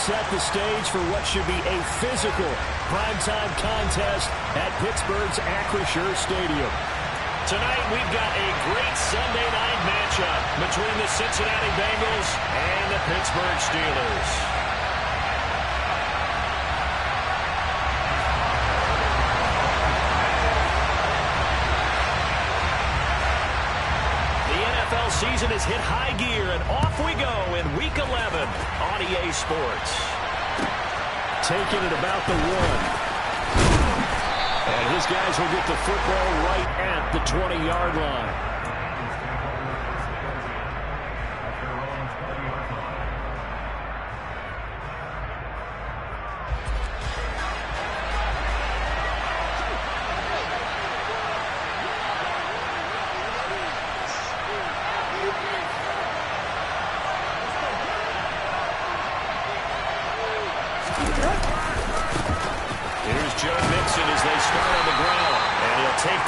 set the stage for what should be a physical primetime contest at Pittsburgh's Acrisure Stadium. Tonight, we've got a great Sunday night matchup between the Cincinnati Bengals and the Pittsburgh Steelers. The NFL season has hit high gear, and off we go in Week 11 on EA Sports. Taking it about the 1. And his guys will get the football right at the 20-yard line.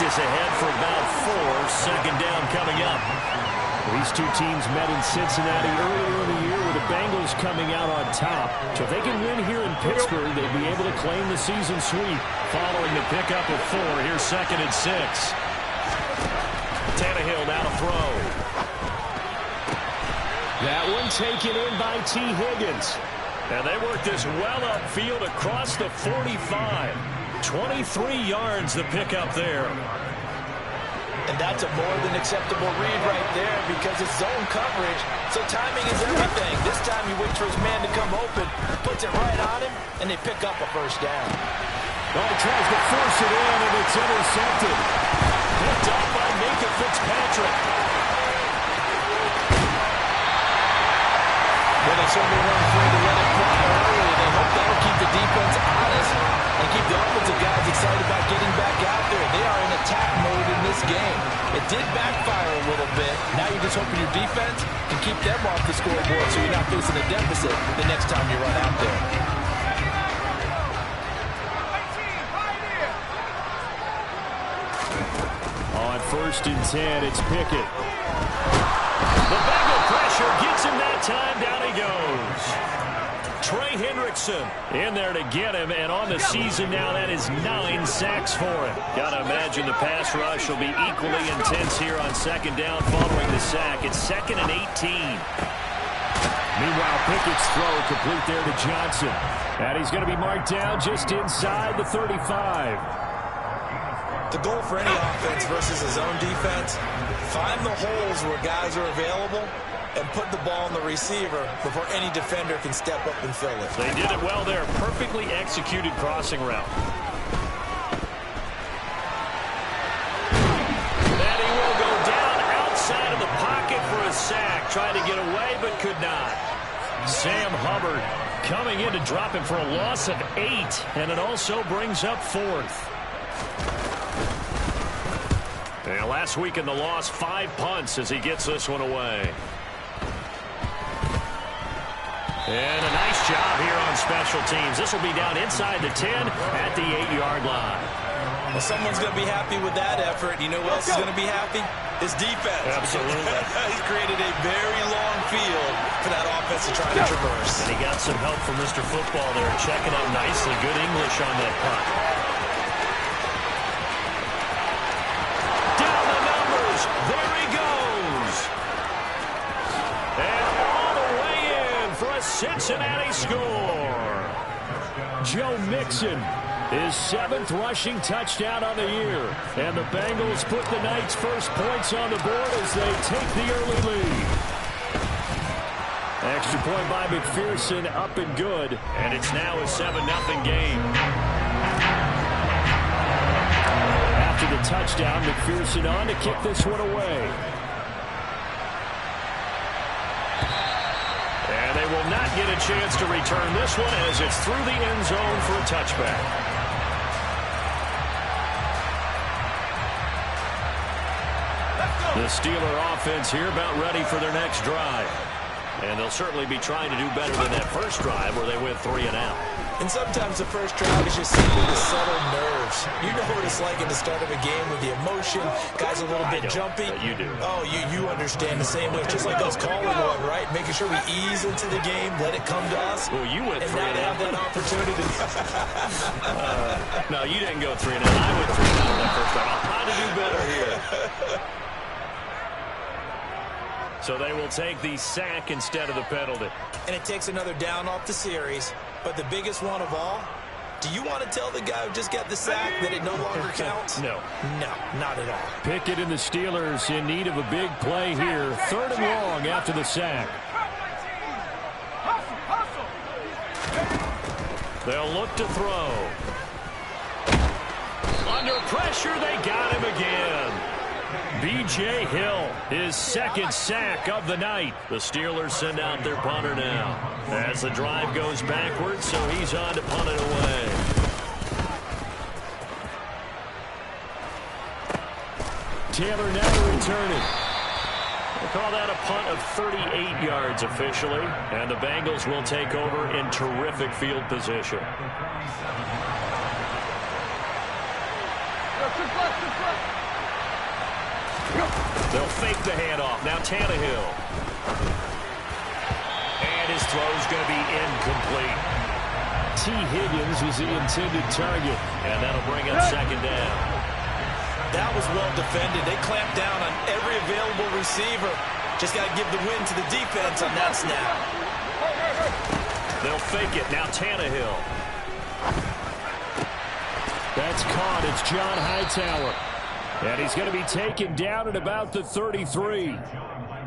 Ahead for about 4. Second down coming up. These two teams met in Cincinnati earlier in the year with the Bengals coming out on top. So if they can win here in Pittsburgh, they'd be able to claim the season sweep. Following the pickup of 4, here's 2nd and 6. Tannehill now to throw. That one taken in by T. Higgins. And they work this well upfield across the 45. 23 yards the pickup there. And that's a more than acceptable read right there because it's zone coverage. So timing is everything. This time he waits for his man to come open, puts it right on him, and they pick up a first down. Well, he tries to force it in, and it's intercepted. Picked up by Minkah Fitzpatrick. Well, they certainly weren't afraid to let it fly early. They hope that'll keep the defense honest and keep the offensive guys excited about getting back out there. They are in attack mode in this game. It did backfire a little bit. Now you're just hoping your defense can keep them off the scoreboard so you're not facing a deficit the next time you run out there. On 1st and 10, it's Pickett. The Bengal pressure gets him that time. Down he goes. Trey Hendrickson in there to get him, and on the season now, that is 9 sacks for him. Got to imagine the pass rush will be equally intense here on 2nd down following the sack. It's 2nd and 18. Meanwhile, Pickett's throw complete there to Johnson. And he's going to be marked down just inside the 35. The goal for any offense versus a zone defense, find the holes where guys are available and put the ball on the receiver before any defender can step up and fill it. They did it well there. Perfectly executed crossing route. And he will go down outside of the pocket for a sack. Tried to get away, but could not. Sam Hubbard coming in to drop him for a loss of 8. And it also brings up 4th. And last week in the loss, 5 punts as he gets this one away. And a nice job here on special teams. This will be down inside the 10 at the 8-yard line. Well, someone's going to be happy with that effort. You know who else is going to be happy? His defense. Absolutely. He's created a very long field for that offense to try to traverse. And he got some help from Mr. Football there, checking out nicely. Good English on that punt. Down the numbers. There he goes. And all the way in for a Cincinnati score. Joe Mixon, his 7th rushing touchdown on the year. And the Bengals put the night's first points on the board as they take the early lead. Extra point by McPherson, up and good. And it's now a 7-0 game. After the touchdown, McPherson on to kick this one away. And they will not get a chance to return this one as it's through the end zone for a touchback. The Steeler offense here about ready for their next drive. And they'll certainly be trying to do better than that first drive where they went 3 and out. And sometimes the first drive is just simply to settle nerves. You know what it's like at the start of a game with the emotion. Guys a little bit jumpy. You do. Oh, you understand the same way. It's just like us calling one, right? Making sure we ease into the game, let it come to us. Well, you went 3 and now and they out. have that opportunity. No, you didn't go 3 and out. I went 3 and out that first time. I'll try to do better here. So they will take the sack instead of the penalty. And it takes another down off the series. But the biggest one of all, do you want to tell the guy who just got the sack that it no longer counts? No. No, not at all. Pickett and the Steelers in need of a big play here. 3rd and long after the sack. They'll look to throw. Under pressure, they got him again. B.J. Hill, his 2nd sack of the night. The Steelers send out their punter now as the drive goes backwards, so he's on to punt it away. Taylor now returning. We'll call that a punt of 38 yards officially, and the Bengals will take over in terrific field position. They'll fake the handoff. Now Tannehill. And his throw's going to be incomplete. T. Higgins was the intended target. And that'll bring up 2nd down. That was well defended. They clamped down on every available receiver. Just got to give the win to the defense on that snap. They'll fake it. Now Tannehill. That's caught. It's John Hightower. And he's going to be taken down at about the 33.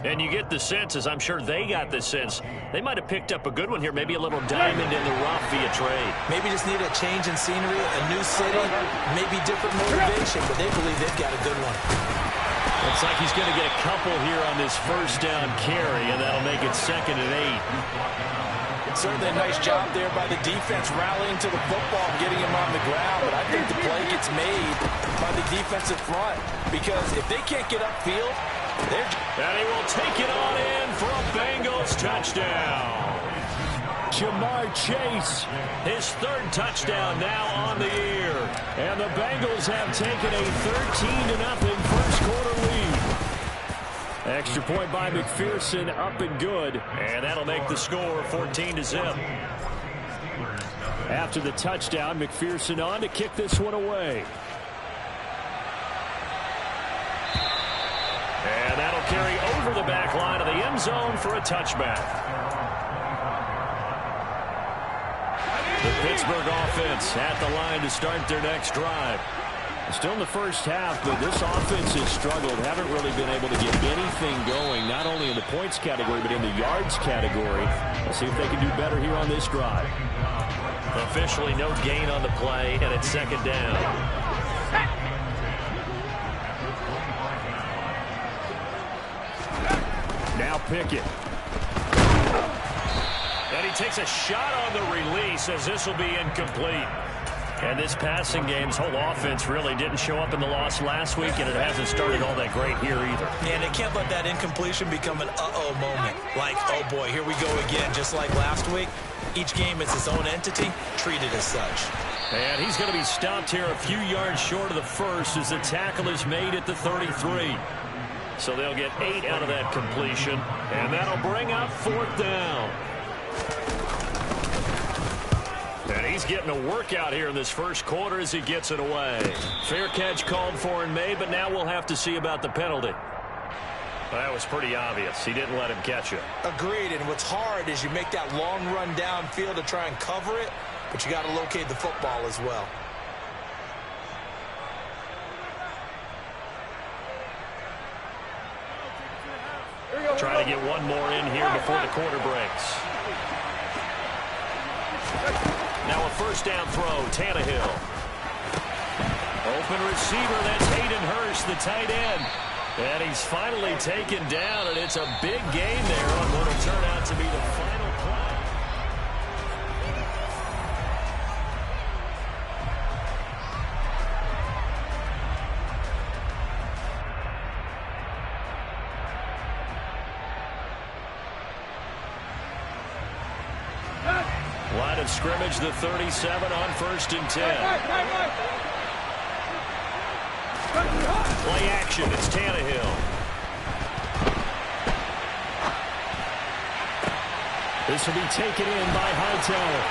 And you get the sense, as I'm sure they got the sense, they might have picked up a good one here, maybe a little diamond in the rough via trade. Maybe just need a change in scenery, a new city, maybe different motivation, but they believe they've got a good one. Looks like he's going to get a couple here on this 1st down carry, and that'll make it 2nd and 8. Certainly a nice job there by the defense rallying to the football and getting him on the ground, but I think the play gets made by the defensive front because if they can't get upfield, they're... And he will take it on in for a Bengals touchdown. Jamar Chase. His 3rd touchdown now on the year. And the Bengals have taken a 13-0 first quarter lead. Extra point by McPherson, up and good. And that'll make the score 14-0. After the touchdown, McPherson on to kick this one away. And that'll carry over the back line of the end zone for a touchback. The Pittsburgh offense at the line to start their next drive. Still in the first half, but this offense has struggled. Haven't really been able to get anything going, not only in the points category, but in the yards category. Let's see if they can do better here on this drive. Officially no gain on the play, and it's 2nd down. Now Pickett. And he takes a shot on the release as this will be incomplete. And this passing game's whole offense really didn't show up in the loss last week, and it hasn't started all that great here either. Yeah, and they can't let that incompletion become an uh-oh moment. Like, oh boy, here we go again, just like last week. Each game is its own entity, treated as such. And he's going to be stopped here a few yards short of the first as the tackle is made at the 33. So they'll get 8 out of that completion, and that'll bring up 4th down. And he's getting a workout here in this first quarter as he gets it away. Fair catch called for and made, but now we'll have to see about the penalty. That was pretty obvious. He didn't let him catch it. Agreed, and what's hard is you make that long run downfield to try and cover it, but you got to locate the football as well. Trying to get one more in here before the quarter breaks. Now a 1st down throw, Tannehill. Open receiver, that's Hayden Hurst, the tight end. And he's finally taken down, and it's a big gain there on what will turn out to be the final play. of scrimmage, the 37 on 1st and 10. Play action. It's Tannehill. This will be taken in by Hightower.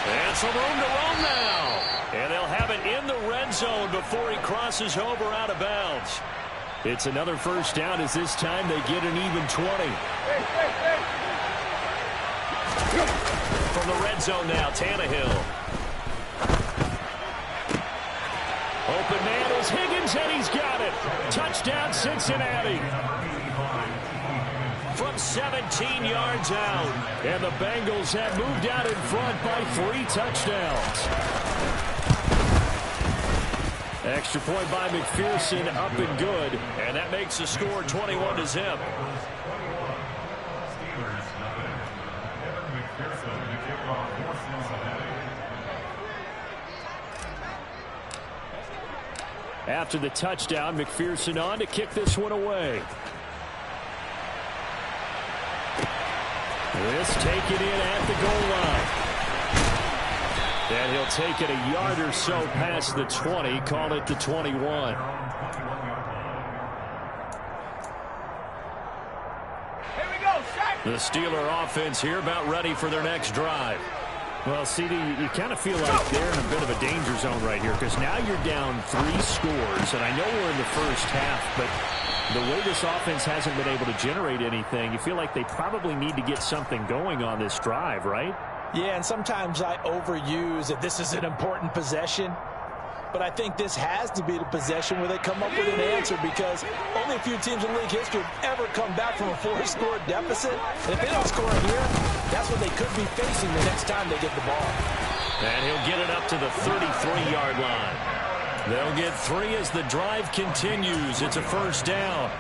And some room to run now. And they'll have it in the red zone before he crosses over out of bounds. It's another first down as this time they get an even 20. From the red zone now, Tannehill. Open man is Higgins, and he's got it. Touchdown, Cincinnati. From 17 yards out. And the Bengals have moved out in front by 3 touchdowns. Extra point by McPherson, up and good. And that makes the score 21-0. After the touchdown, McPherson on to kick this one away. This taken in at the goal line. And he'll take it a yard or so past the 20, call it the 21. The Steeler offense here about ready for their next drive. Well, CD, you kind of feel like they're in a bit of a danger zone right here because now you're down 3 scores, and I know we're in the first half, but the way this offense hasn't been able to generate anything, you feel like they probably need to get something going on this drive, right? Yeah, and sometimes I overuse that this is an important possession. But I think this has to be the possession where they come up with an answer because only a few teams in league history have ever come back from a 4-score deficit. And if they don't score here, that's what they could be facing the next time they get the ball. And he'll get it up to the 33-yard line. They'll get 3 as the drive continues. It's a first down.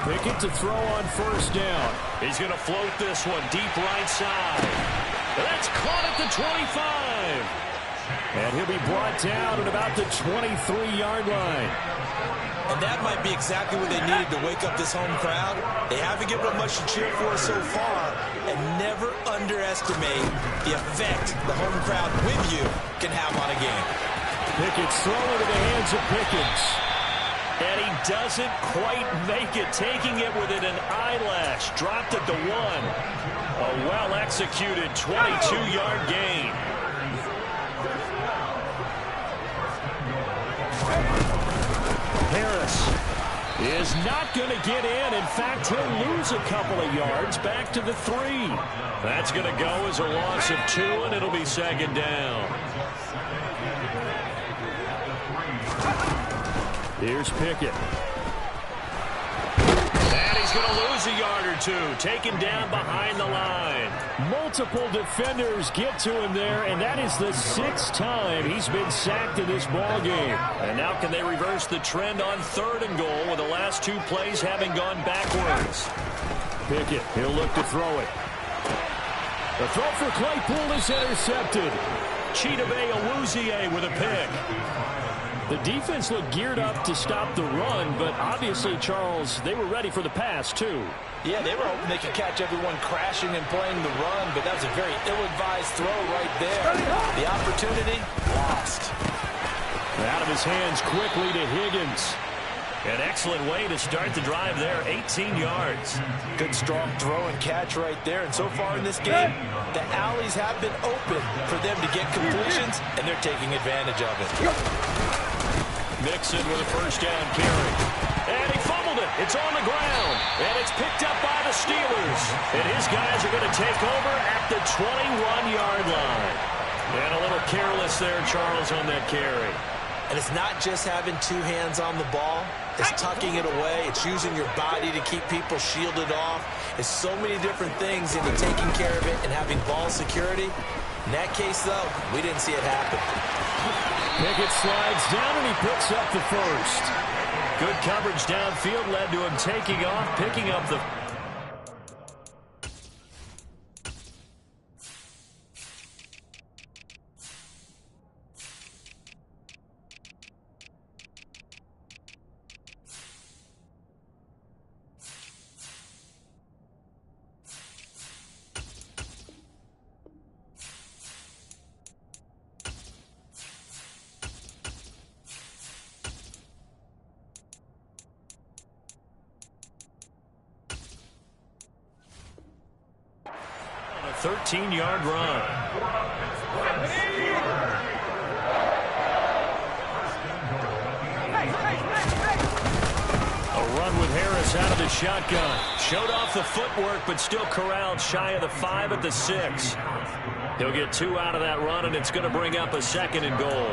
Pickett to throw on first down. He's going to float this one deep right side. That's caught at the 25. And he'll be brought down at about the 23-yard line. And that might be exactly what they needed to wake up this home crowd. They haven't given them much to cheer for so far. And never underestimate the effect the home crowd with you can have on a game. Pickett's throwing to the hands of Pickens. And he doesn't quite make it, taking it within an eyelash. Dropped it to 1. A well-executed 22-yard gain. Harris is not going to get in. In fact, he'll lose a couple of yards back to the 3. That's going to go as a loss of 2, and it'll be second down. Here's Pickett. And he's going to lose a yard or 2, taken down behind the line. Multiple defenders get to him there, and that is the 6th time he's been sacked in this ballgame. And now can they reverse the trend on 3rd and goal with the last 2 plays having gone backwards? Pickett, he'll look to throw it. The throw for Claypool is intercepted. Chidobe Awuzie with a pick. The defense looked geared up to stop the run, but obviously, Charles, they were ready for the pass, too. Yeah, they were hoping they could catch everyone crashing and playing the run, but that was a very ill-advised throw right there. The opportunity, lost. Out of his hands quickly to Higgins. An excellent way to start the drive there, 18 yards. Good strong throw and catch right there. And so far in this game, the alleys have been open for them to get completions, and they're taking advantage of it. Mixon with a first down carry. And he fumbled it. It's on the ground. And it's picked up by the Steelers. And his guys are going to take over at the 21-yard line. And a little careless there, Charles, on that carry. And it's not just having 2 hands on the ball. It's tucking it away. It's using your body to keep people shielded off. It's so many different things into taking care of it and having ball security. In that case, though, we didn't see it happen. Pickett slides down, and he picks up the first. Good coverage downfield led to him taking off, picking up the... 13-yard run. A run with Harris out of the shotgun. Showed off the footwork, but still corralled shy of the 5 at the 6. He'll get 2 out of that run, and it's going to bring up a 2nd and goal.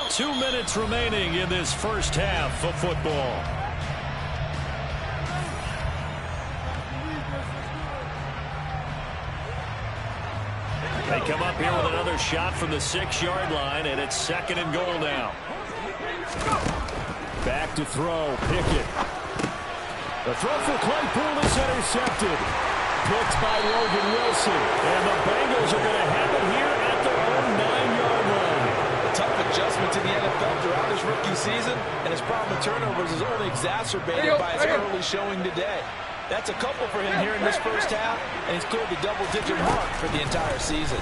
Two minutes remaining in this first half of football. They come up here with another shot from the 6-yard line, and it's 2nd and goal now. Back to throw. Pickett. The throw for Claypool is intercepted. Picked by Logan Wilson. And the Bengals are going to have it here at their own 9-yard line. A tough adjustment to the NFL throughout his rookie season, and his problem with turnovers is only exacerbated by his early showing today. That's a couple for him here in this first half, and he's cleared the double-digit mark for the entire season.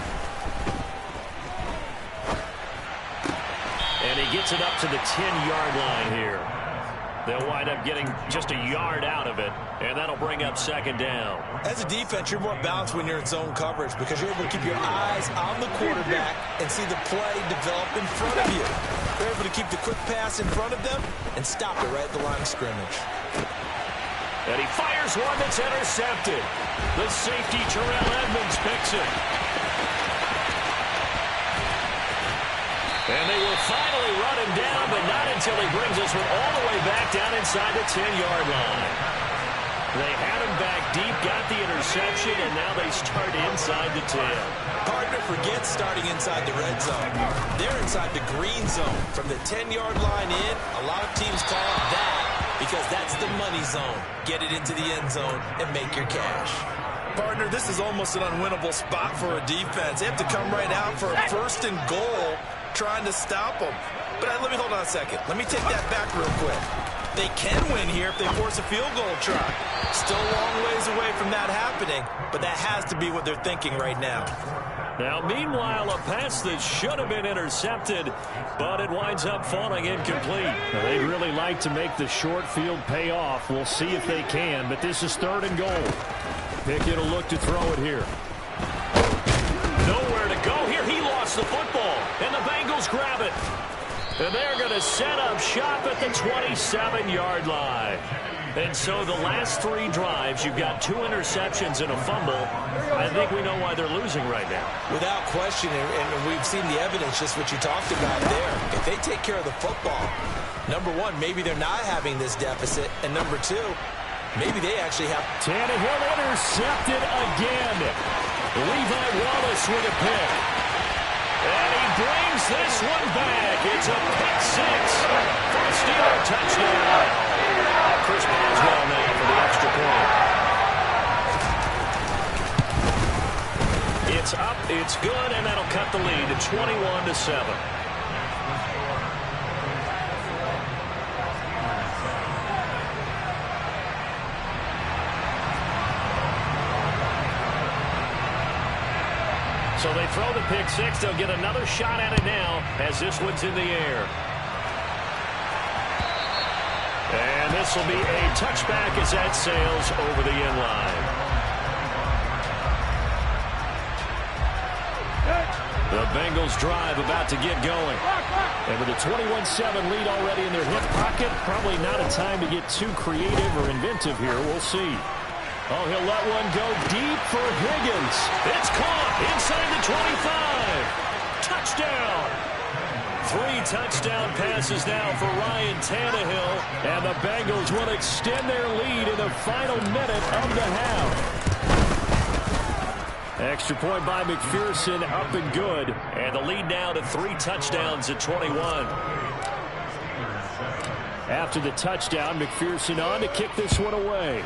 And he gets it up to the 10-yard line here. They'll wind up getting just a yard out of it, and that'll bring up 2nd down. As a defense, you're more balanced when you're in zone coverage because you're able to keep your eyes on the quarterback and see the play develop in front of you. You're able to keep the quick pass in front of them and stop it right at the line of scrimmage. And he fires one that's intercepted. The safety, Terrell Edmunds, picks it. And they will finally run him down, but not until he brings this one all the way back down inside the 10-yard line. They had him back deep, got the interception, and now they start inside the 10. Partner forgets starting inside the red zone. They're inside the green zone. From the 10-yard line in, a lot of teams call it that because that's the money zone. Get it into the end zone and make your cash. Partner, this is almost an unwinnable spot for a defense. They have to come right out for a 1st and goal trying to stop them. But let me hold on a second. Let me take that back real quick. They can win here if they force a field goal try. Still a long ways away from that happening, but that has to be what they're thinking right now. Now, meanwhile, a pass that should have been intercepted, but it winds up falling incomplete. Now, they'd really like to make the short field pay off. We'll see if they can, but this is 3rd and goal. Pickett will look to throw it here. Nowhere to go here. He lost the football, and the Bengals grab it. And they're going to set up shop at the 27-yard line. And so the last 3 drives, you've got 2 interceptions and a fumble. I think we know why they're losing right now. Without question, and we've seen the evidence, just what you talked about there. If they take care of the football, number one, maybe they're not having this deficit. And number 2, maybe they actually have. Tannehill intercepted again. Levi Wallace with a pick. And he brings this one back. It's a pick 6 for a Steeler touchdown. Chris Boswell now for the extra point. It's up, it's good, and that'll cut the lead to 21-7. So they throw the pick 6. They'll get another shot at it now as this one's in the air. And this will be a touchback as that sails over the end line. The Bengals drive about to get going. And with a 21-7 lead already in their hip pocket, probably not a time to get too creative or inventive here. We'll see. Oh, he'll let one go deep for Higgins. It's caught inside the 25. Touchdown. 3 touchdown passes now for Ryan Tannehill. And the Bengals will extend their lead in the final minute of the half. Extra point by McPherson, up and good. And the lead now to 3 touchdowns at 21. After the touchdown, McPherson on to kick this one away.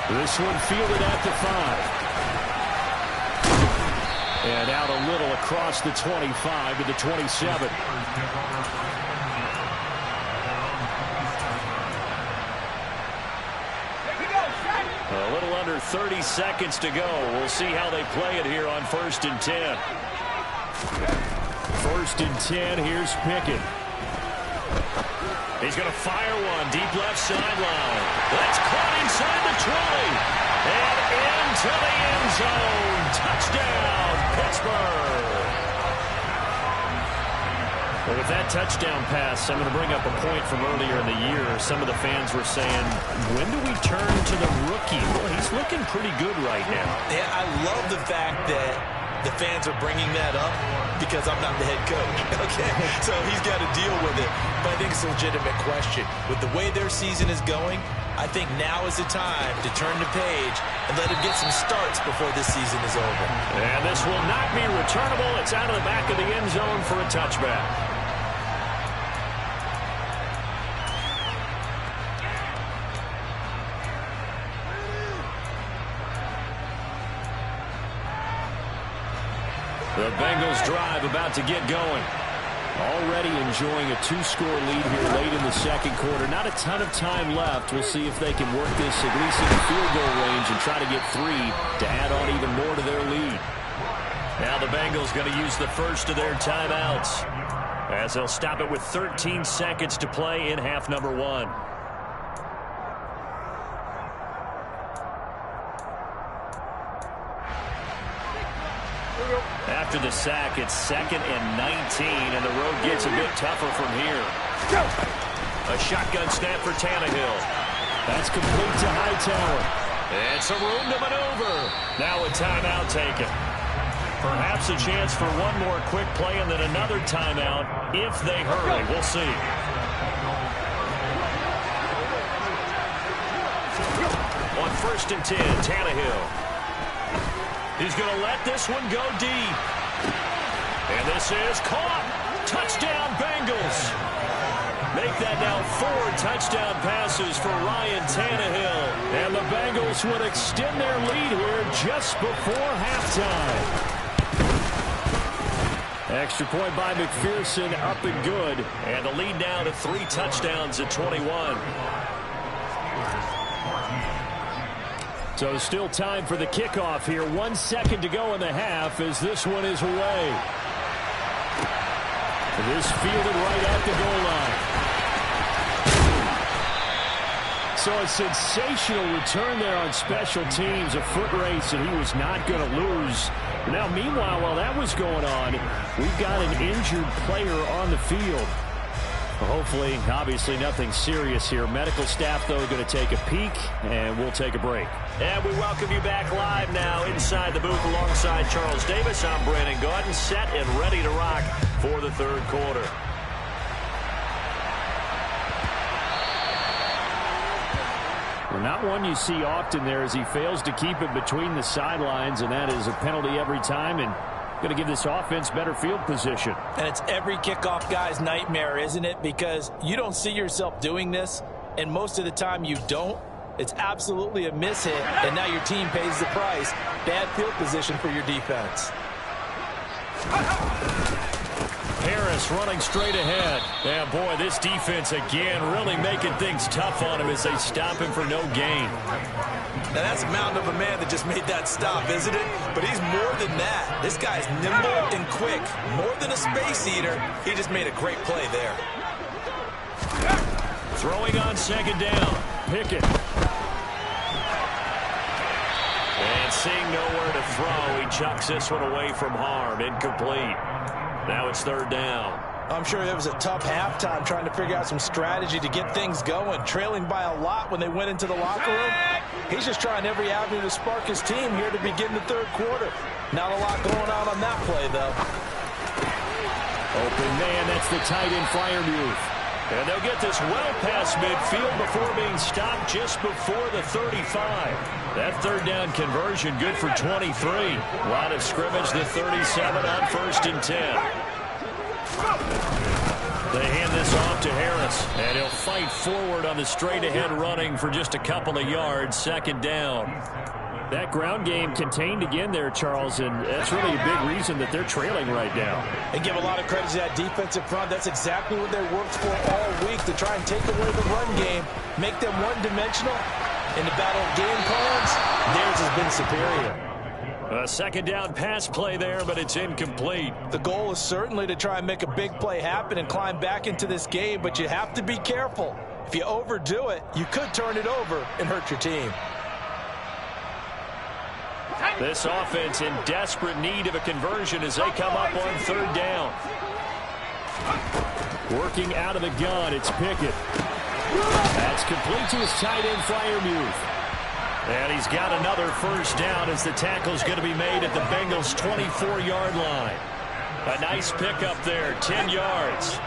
This one fielded at the 5. And out a little across the 25 to the 27. A little under 30 seconds to go. We'll see how they play it here on 1st and 10. First and 10, here's Pickett. He's going to fire one, deep left sideline. That's caught inside the 20. And into the end zone. Touchdown, Pittsburgh. Well, with that touchdown pass, I'm going to bring up a point from earlier in the year. Some of the fans were saying, when do we turn to the rookie? Well, he's looking pretty good right now. Yeah, I love the fact that the fans are bringing that up because I'm not the head coach. Okay, so he's got to deal with it. But I think it's a legitimate question. With the way their season is going, I think now is the time to turn the page and let him get some starts before this season is over. And this will not be returnable. It's out of the back of the end zone for a touchback. The Bengals drive about to get going. Already enjoying a 2-score lead here late in the second quarter. Not a ton of time left. We'll see if they can work this at least in the field goal range and try to get 3 to add on even more to their lead. Now the Bengals going to use the first of their timeouts as they'll stop it with 13 seconds to play in half number 1. After the sack, it's 2nd and 19, and the road gets a bit tougher from here. A shotgun snap for Tannehill. That's complete to Hightower. It's a room to maneuver. Now a timeout taken. Perhaps a chance for one more quick play and then another timeout if they hurry. We'll see. On 1st and 10, Tannehill. He's going to let this one go deep. And this is caught. Touchdown, Bengals. Make that now 4 touchdown passes for Ryan Tannehill. And the Bengals would extend their lead here just before halftime. Extra point by McPherson, up and good. And the lead now to 3 touchdowns at 21. So still time for the kickoff here. 1 second to go in the half as this one is away. This fielded right at the goal line. So a sensational return there on special teams. A foot race that he was not going to lose. Now, meanwhile, while that was going on, we've got an injured player on the field. Hopefully, obviously, nothing serious here. Medical staff, though, going to take a peek, and we'll take a break. And we welcome you back live now inside the booth alongside Charles Davis. I'm Brandon Gaudin, set and ready to rock for the third quarter. Well, not one you see often there as he fails to keep it between the sidelines, and that is a penalty every time, and going to give this offense better field position. And it's every kickoff guy's nightmare, isn't it? Because you don't see yourself doing this, and most of the time you don't. It's absolutely a mishit, and now your team pays the price. Bad field position for your defense. Harris running straight ahead. Yeah, boy, this defense again really making things tough on him as they stop him for no gain. Now that's a mountain of a man that just made that stop, isn't it? But he's more than that. This guy's nimble and quick. More than a space eater. He just made a great play there. Throwing on 2nd down. Pickett. And seeing nowhere to throw, he chucks this one away from harm. Incomplete. Now it's 3rd down. I'm sure it was a tough halftime trying to figure out some strategy to get things going. Trailing by a lot when they went into the locker room. He's just trying every avenue to spark his team here to begin the third quarter. Not a lot going on that play, though. Open man, that's the tight end Freiermuth. And they'll get this well past midfield before being stopped just before the 35. That 3rd down conversion good for 23. Line of scrimmage, the 37 on 1st and 10. They hand this off to Harris, and he'll fight forward on the straight-ahead running for just a couple of yards. 2nd down. That ground game contained again there, Charles, and that's really a big reason that they're trailing right now. And give a lot of credit to that defensive front. That's exactly what they worked for all week, to try and take away the run game, make them one-dimensional. In the battle of game plans, theirs has been superior. A second down pass play there, but it's incomplete. The goal is certainly to try and make a big play happen and climb back into this game, but you have to be careful. If you overdo it, you could turn it over and hurt your team. This offense in desperate need of a conversion as they come up on third down. Working out of the gun, it's Pickett. That's complete to his tight end, Freiermuth. And he's got another first down as the tackle's going to be made at the Bengals' 24-yard line. A nice pickup there, 10 yards.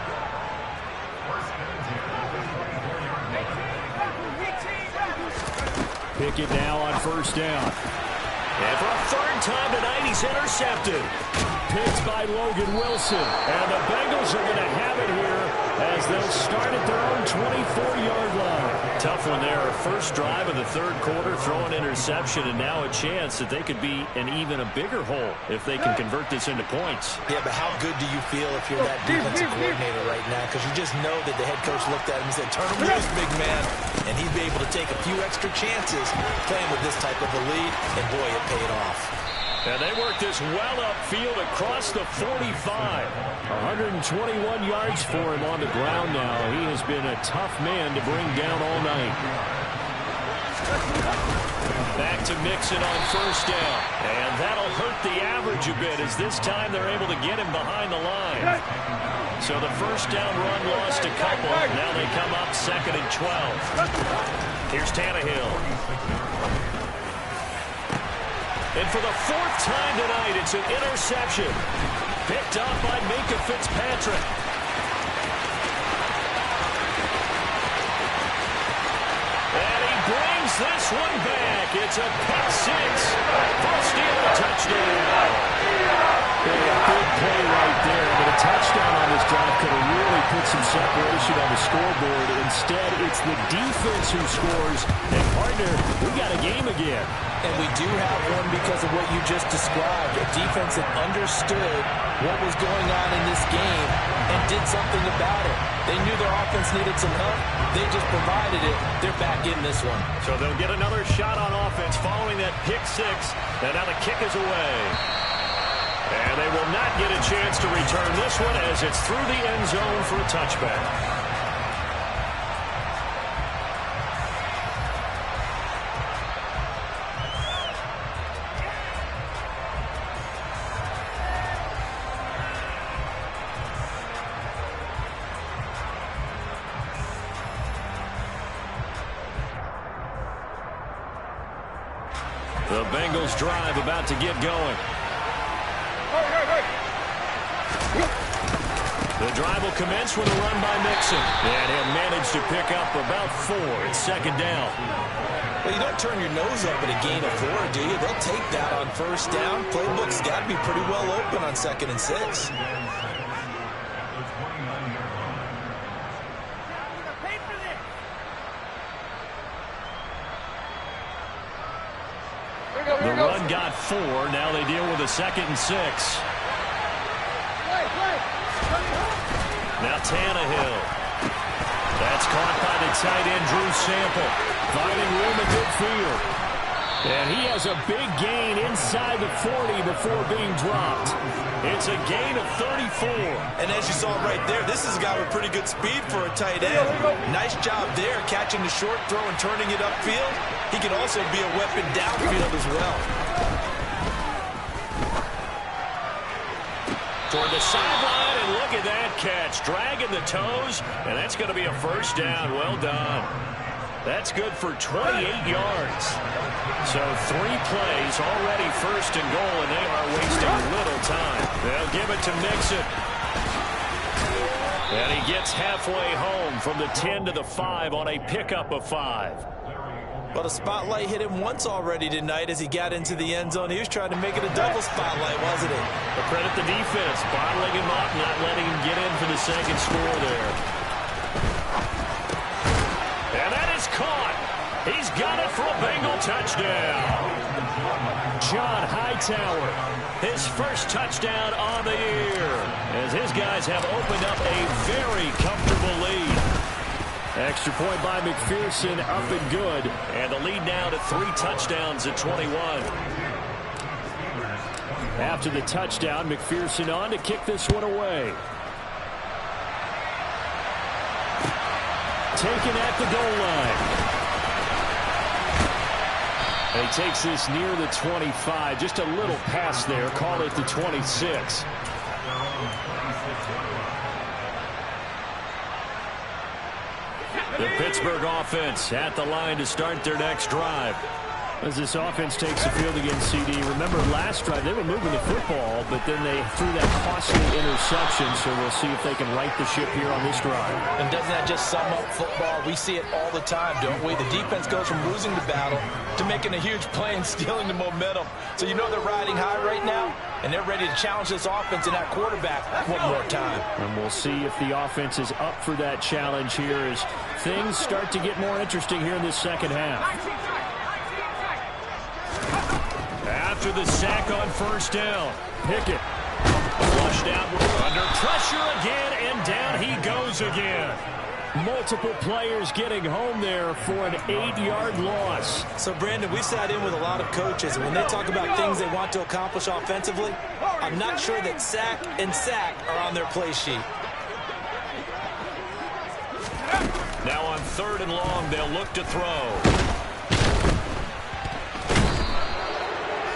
Pickett now on first down. And for a third time tonight, he's intercepted. Picked by Logan Wilson. And the Bengals are going to have it here as they'll start at their own 24-yard line. Tough one there. First drive of the third quarter, throw an interception, and now a chance that they could be in even a bigger hole if they can convert this into points. Yeah, but how good do you feel if you're that defensive coordinator right now? Because you just know that the head coach looked at him and said, turn him loose, big man. And he'd be able to take a few extra chances playing with this type of a lead, and boy, it paid off. And they work this well upfield across the 45. 121 yards for him on the ground now. He has been a tough man to bring down all night. Back to Mixon on first down. And that'll hurt the average a bit as this time they're able to get him behind the line. So the first down run lost a couple. Now they come up second and 12. Here's Tannehill. And for the fourth time tonight, it's an interception. Picked up by Minkah Fitzpatrick. And he brings this one back. It's a pick six. First Steelers touchdown. Big play right there, but a touchdown on this drive could have really put some separation on the scoreboard. Instead, it's the defense who scores. And, partner, we got a game again. And we do have one because of what you just described. A defense that understood what was going on in this game and did something about it. They knew their offense needed some help. They just provided it. They're back in this one. So they'll get another shot on offense following that pick six. And now the kick is away. And they will not get a chance to return this one as it's through the end zone for a touchback. The Bengals drive about to get going. The drive will commence with a run by Mixon. And he'll manage to pick up about 4. It's second down. Well, you don't turn your nose up at a gain of 4, do you? They'll take that on first down. Playbook's got to be pretty well open on 2nd and 6. The run got 4. Now they deal with a 2nd and 6. Now Tannehill. That's caught by the tight end, Drew Sample. Finding room in midfield. And he has a big gain inside the 40 before being dropped. It's a gain of 34. And as you saw right there, this is a guy with pretty good speed for a tight end. Nice job there, catching the short throw and turning it upfield. He can also be a weapon downfield as well. Toward the sideline, and look at that catch. Dragging the toes, and that's going to be a first down. Well done. That's good for 28 yards. So 3 plays, already first and goal, and they are wasting little time. They'll give it to Mixon. And he gets halfway home from the 10 to the 5 on a pickup of 5. Well, the spotlight hit him once already tonight as he got into the end zone. He was trying to make it a double spotlight, wasn't he? But credit the defense, bottling him up, not letting him get in for the second score there. And that is caught. He's got it for a Bengal touchdown. John Hightower, his first touchdown on the year, as his guys have opened up a very comfortable lead. Extra point by McPherson, up and good. And the lead now to 3 touchdowns at 21. After the touchdown, McPherson on to kick this one away. Taken at the goal line. And he takes this near the 25. Just a little pass there. Call it the 26. The Pittsburgh offense at the line to start their next drive. As this offense takes the field against CD. Remember last drive they were moving the football, but then they threw that costly interception, so we'll see if they can right the ship here on this drive. And doesn't that just sum up football? We see it all the time, don't we? The defense goes from losing the battle to making a huge play and stealing the momentum. So you know they're riding high right now, and they're ready to challenge this offense and that quarterback one more time. And we'll see if the offense is up for that challenge here as things start to get more interesting here in this second half. After the sack on first down, Pickett flushed out under pressure again, and down he goes again. Multiple players getting home there for an 8-yard loss. So, Brandon, we sat in with a lot of coaches, and when they talk about things they want to accomplish offensively, I'm not sure that sack and sack are on their play sheet. Now on 3rd and long, they'll look to throw.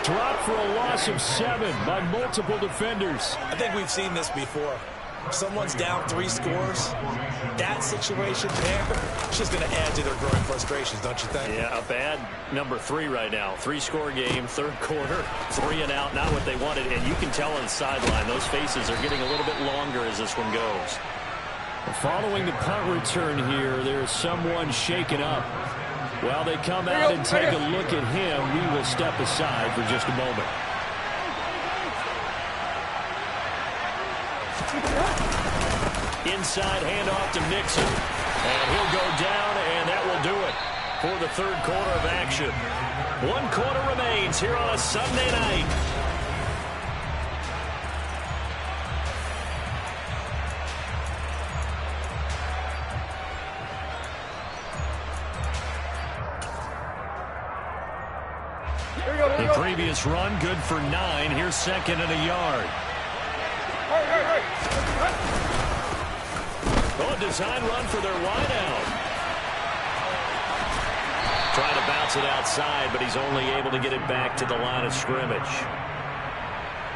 Dropped for a loss of 7 by multiple defenders. I think we've seen this before. If someone's down 3 scores, that situation there, it's just going to add to their growing frustrations, don't you think? Yeah, a bad number 3 right now. 3-score game, 3rd quarter, 3 and out, not what they wanted. And you can tell on the sideline, those faces are getting a little bit longer as this one goes. Following the punt return here, there's someone shaken up. Well, they come out and take a look at him. We will step aside for just a moment. Inside handoff to Nixon. And he'll go down, and that will do it for the 3rd quarter of action. 1 quarter remains here on a Sunday night. The previous run good for 9. Here's 2nd and a yard. Oh, design run for their wideout. Trying to bounce it outside, but he's only able to get it back to the line of scrimmage.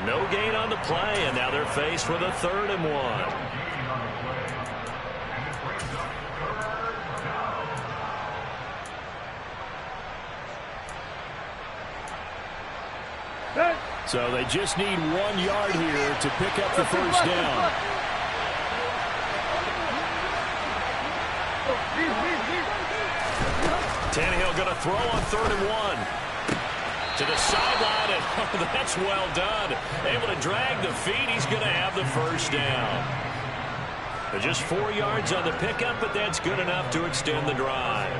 No gain on the play, and now they're faced with a 3rd and 1. So they just need 1 yard here to pick up the first down. Tannehill going to throw on 3rd and 1. To the sideline, and oh, that's well done. Able to drag the feet. He's going to have the first down. But just 4 yards on the pickup, but that's good enough to extend the drive.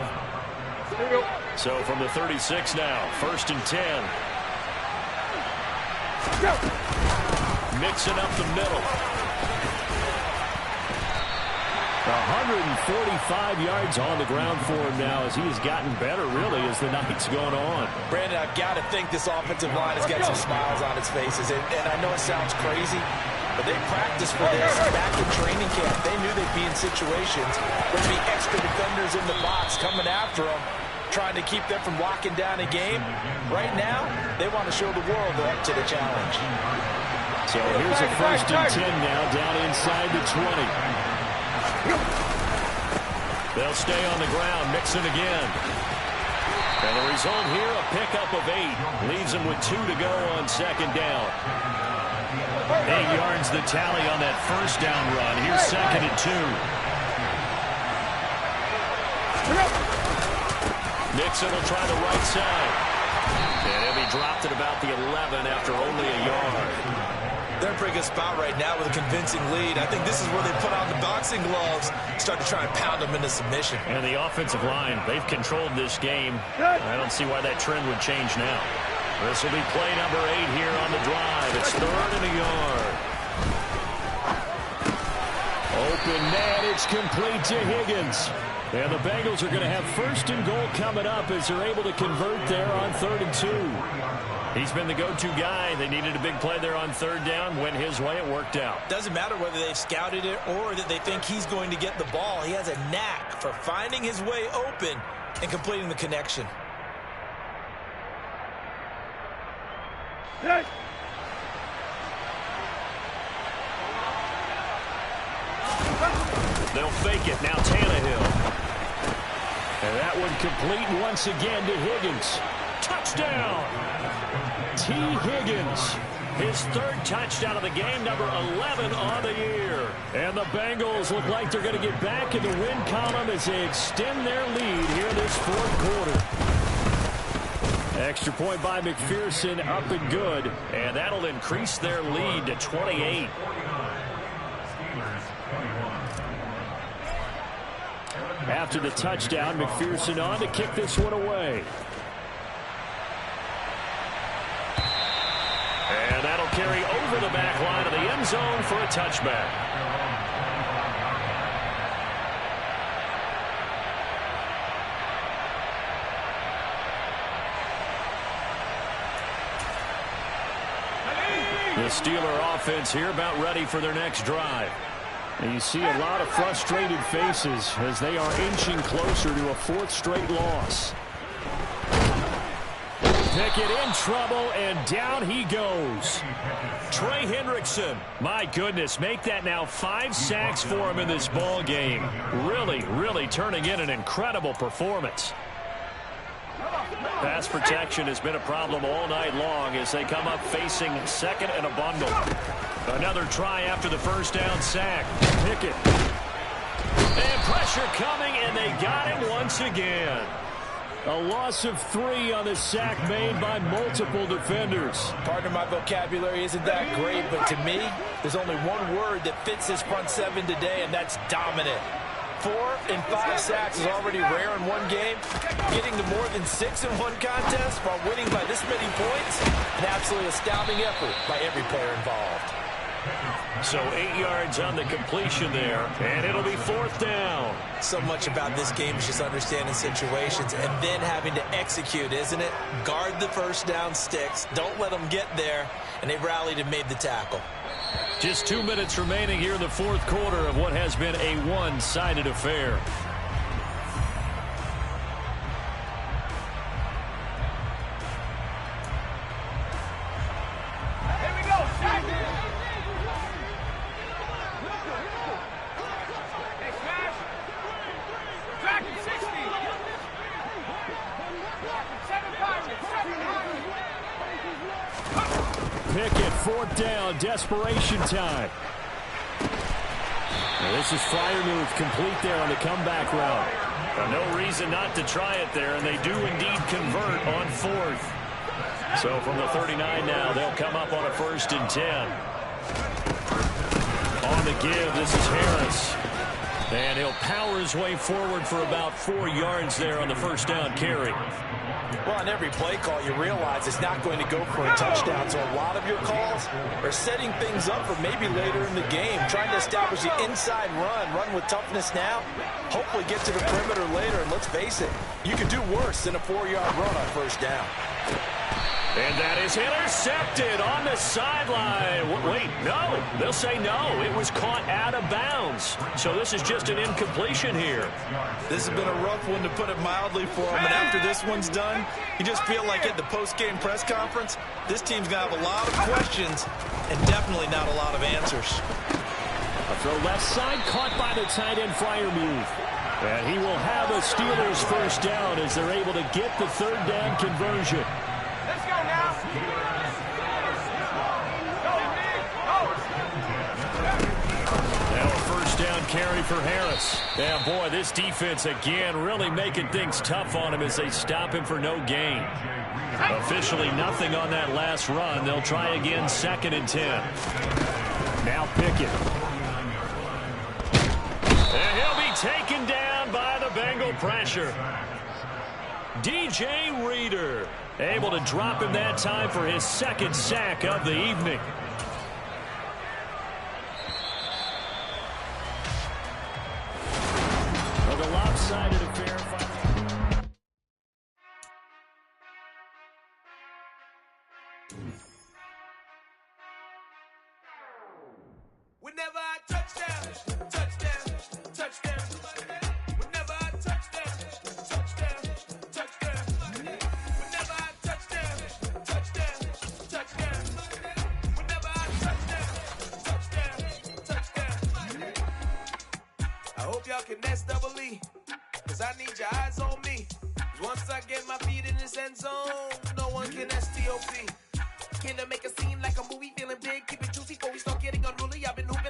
So from the 36 now, 1st and 10. Mixing up the middle. 145 yards on the ground for him now as he has gotten better, really, as the night's going on. Brandon, I've got to think this offensive line has got some smiles on its faces. And I know it sounds crazy, but they practiced for this back in training camp. They knew they'd be in situations where there'd be extra defenders in the box coming after them, trying to keep them from locking down a game. Right now, they want to show the world they're up to the challenge. So here's a 1st and 10 now down inside the 20. They'll stay on the ground, Mixon again. And the result here, a pickup of 8. Leaves them with 2 to go on 2nd down. 8 yards the tally on that first down run. Here's 2nd and 2. Nixon will try the right side. And he'll be dropped at about the 11 after only a yard. They're in a pretty good spot right now with a convincing lead. I think this is where they put on the boxing gloves, start to try and pound them into submission. And the offensive line, they've controlled this game. I don't see why that trend would change now. This will be play number 8 here on the drive. It's 3rd and a yard. Open net, it's complete to Higgins. And the Bengals are going to have 1st and goal coming up as they're able to convert there on 3rd and 2. He's been the go-to guy. They needed a big play there on third down. Went his way. It worked out. Doesn't matter whether they've scouted it or that they think he's going to get the ball. He has a knack for finding his way open and completing the connection. They'll fake it. Now Tannehill. And that one complete once again to Higgins. Touchdown! T. Higgins. His third touchdown of the game, number 11 on the year. And the Bengals look like they're going to get back in the win column as they extend their lead here this fourth quarter. Extra point by McPherson, up and good. And that'll increase their lead to 28. After the touchdown, McPherson on to kick this one away. And that'll carry over the back line of the end zone for a touchback. The Steeler offense here about ready for their next drive. And you see a lot of frustrated faces as they are inching closer to a fourth straight loss. Pickett in trouble, and down he goes. Trey Hendrickson, my goodness, make that now 5 sacks for him in this ball game. Really turning in an incredible performance. Pass protection has been a problem all night long as they come up facing second and a bundle. Another try after the first down sack. Pickett. And pressure coming, and they got him once again. A loss of 3 on the sack made by multiple defenders. Pardon my vocabulary isn't that great, but to me, there's only one word that fits this front seven today, and that's dominant. 4 and 5 sacks is already rare in one game. Getting to more than 6 in one contest while winning by this many points, an absolutely astounding effort by every player involved. So 8 yards on the completion there, and it'll be fourth down. So much about this game is just understanding situations and then having to execute, isn't it? Guard the first down sticks. Don't let them get there, and they rallied and made the tackle. Just 2 minutes remaining here in the fourth quarter of what has been a one-sided affair. Pickett, fourth down, desperation time. Now this is Freiermuth complete there on the comeback route. No reason not to try it there, and they do indeed convert on fourth. So from the 39 now, they'll come up on a 1st and 10. On the give, this is Harris. And he'll power his way forward for about 4 yards there on the first down carry. Well, on every play call, you realize it's not going to go for a touchdown. So a lot of your calls are setting things up for maybe later in the game, trying to establish the inside run with toughness now, hopefully get to the perimeter later. And let's face it, you could do worse than a 4-yard run on first down. And that is intercepted on the sideline. Wait, no. They'll say no. It was caught out of bounds. So this is just an incompletion here. This has been a rough one, to put it mildly, for them. And after this one's done, you just feel like at the post-game press conference, this team's going to have a lot of questions and definitely not a lot of answers. A throw left side, caught by the tight end, Freiermuth. And he will have a Steelers first down as they're able to get the third down conversion. Let's go now. Now a first down carry for Harris. Yeah, boy, this defense again really making things tough on him as they stop him for no gain. Officially nothing on that last run. They'll try again, 2nd and 10. Now Pickett. And he'll be taken down by the Bengal pressure. DJ Reader able to drop him that time for his 2nd sack of the evening. Well, the lopsided affair. Whenever I touchdown, touchdown, touchdown. Whenever I touchdown, touchdown, touchdown. Whenever I touchdown, touchdown, touchdown. Whenever I touchdown, touchdown, touchdown. I hope y'all can SWE, cause I need your eyes on me. Cause once I get my feet in this end zone, no one can STOP. Can I make a scene like a movie, feeling big, keep it juicy before we start getting unruly. I've been hooping